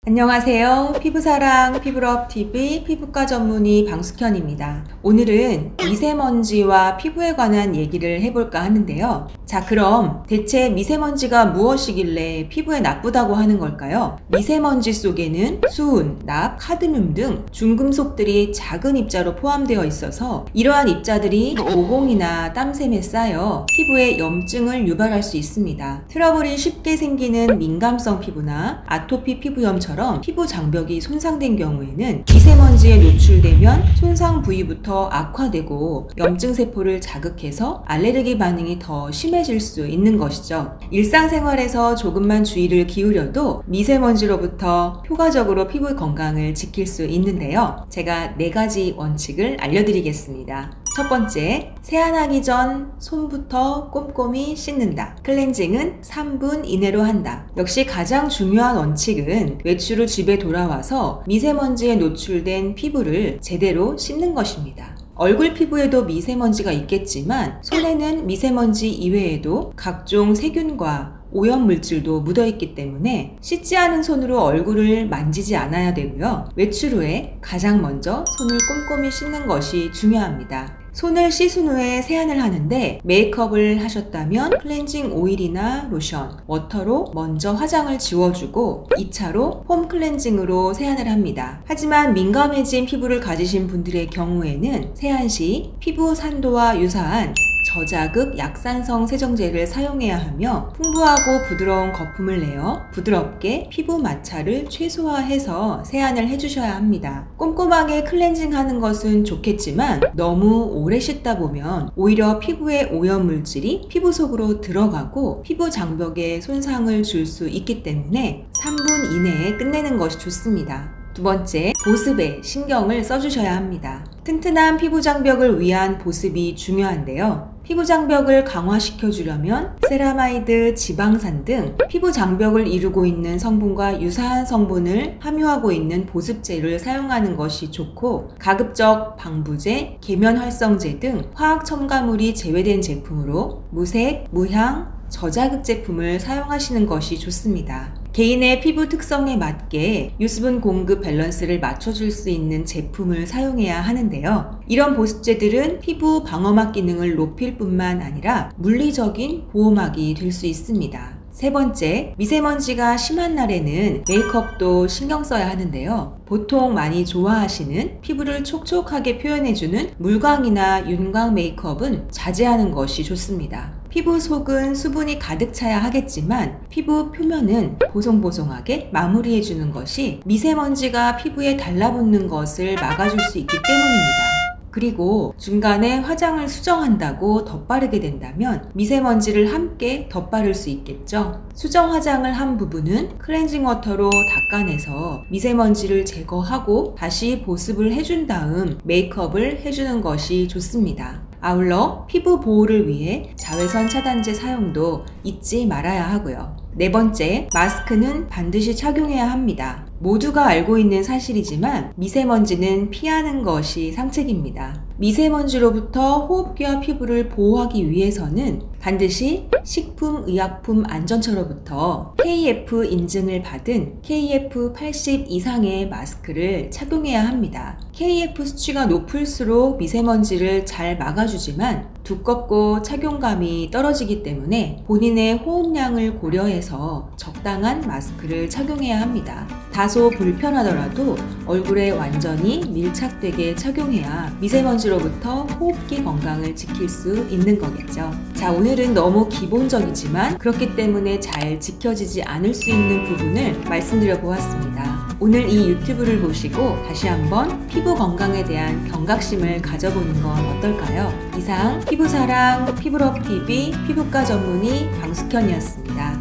안녕하세요. 피부사랑 피부럽TV 피부과 전문의 방숙현입니다. 오늘은 미세먼지와 피부에 관한 얘기를 해볼까 하는데요. 자, 그럼 대체 미세먼지가 무엇이길래 피부에 나쁘다고 하는 걸까요? 미세먼지 속에는 수은, 납, 카드뮴 등 중금속들이 작은 입자로 포함되어 있어서 이러한 입자들이 모공이나 땀샘에 쌓여 피부에 염증을 유발할 수 있습니다. 트러블이 쉽게 생기는 민감성 피부나 아토피 피부염처럼 피부 장벽이 손상된 경우에는 미세먼지에 노출되면 손상 부위부터 악화되고 염증 세포를 자극해서 알레르기 반응이 더 심해질 수 있는 것이죠. 일상생활에서 조금만 주의를 기울여도 미세먼지로부터 효과적으로 피부 건강을 지킬 수 있는데요. 제가 4가지 원칙을 알려드리겠습니다. 첫 번째, 세안하기 전 손부터 꼼꼼히 씻는다. 클렌징은 3분 이내로 한다. 역시 가장 중요한 원칙은 외출 후 집에 돌아와서 미세먼지에 노출된 피부를 제대로 씻는 것입니다. 얼굴 피부에도 미세먼지가 있겠지만 손에는 미세먼지 이외에도 각종 세균과 오염 물질도 묻어있기 때문에 씻지 않은 손으로 얼굴을 만지지 않아야 되고요. 외출 후에 가장 먼저 손을 꼼꼼히 씻는 것이 중요합니다. 손을 씻은 후에 세안을 하는데 메이크업을 하셨다면 클렌징 오일이나 로션, 워터로 먼저 화장을 지워주고 2차로 폼 클렌징으로 세안을 합니다. 하지만 민감해진 피부를 가지신 분들의 경우에는 세안 시 피부 산도와 유사한 저자극 약산성 세정제를 사용해야 하며 풍부하고 부드러운 거품을 내어 부드럽게 피부 마찰을 최소화해서 세안을 해주셔야 합니다. 꼼꼼하게 클렌징하는 것은 좋겠지만 너무 오래 씻다 보면 오히려 피부에 오염 물질이 피부 속으로 들어가고 피부 장벽에 손상을 줄 수 있기 때문에 3분 이내에 끝내는 것이 좋습니다. 두 번째, 보습에 신경을 써주셔야 합니다. 튼튼한 피부 장벽을 위한 보습이 중요한데요. 피부 장벽을 강화시켜주려면 세라마이드, 지방산 등 피부 장벽을 이루고 있는 성분과 유사한 성분을 함유하고 있는 보습제를 사용하는 것이 좋고, 가급적 방부제, 계면활성제 등 화학 첨가물이 제외된 제품으로 무색, 무향, 저자극 제품을 사용하시는 것이 좋습니다. 개인의 피부 특성에 맞게 유수분 공급 밸런스를 맞춰줄 수 있는 제품을 사용해야 하는데요. 이런 보습제들은 피부 방어막 기능을 높일 뿐만 아니라 물리적인 보호막이 될 수 있습니다. 세 번째, 미세먼지가 심한 날에는 메이크업도 신경 써야 하는데요. 보통 많이 좋아하시는 피부를 촉촉하게 표현해주는 물광이나 윤광 메이크업은 자제하는 것이 좋습니다. 피부 속은 수분이 가득 차야 하겠지만 피부 표면은 보송보송하게 마무리해주는 것이 미세먼지가 피부에 달라붙는 것을 막아줄 수 있기 때문입니다. 그리고 중간에 화장을 수정한다고 덧바르게 된다면 미세먼지를 함께 덧바를 수 있겠죠. 수정 화장을 한 부분은 클렌징 워터로 닦아내서 미세먼지를 제거하고 다시 보습을 해준 다음 메이크업을 해주는 것이 좋습니다. 아울러 피부 보호를 위해 자외선 차단제 사용도 잊지 말아야 하고요. 네 번째, 마스크는 반드시 착용해야 합니다. 모두가 알고 있는 사실이지만 미세먼지는 피하는 것이 상책입니다. 미세먼지로부터 호흡기와 피부를 보호하기 위해서는 반드시 식품의약품안전처로부터 KF 인증을 받은 KF 80 이상의 마스크를 착용해야 합니다. KF 수치가 높을수록 미세먼지를 잘 막아주지만 두껍고 착용감이 떨어지기 때문에 본인의 호흡량을 고려해서 적당한 마스크를 착용해야 합니다. 다소 불편하더라도 얼굴에 완전히 밀착되게 착용해야 미세먼지로부터 호흡기 건강을 지킬 수 있는 거겠죠. 자, 오늘은 너무 기본적이지만 그렇기 때문에 잘 지켜지지 않을 수 있는 부분을 말씀드려 보았습니다. 오늘 이 유튜브를 보시고 다시 한번 피부 건강에 대한 경각심을 가져보는 건 어떨까요? 이상 피부사랑 피부럽TV 피부과 전문의 방숙현이었습니다.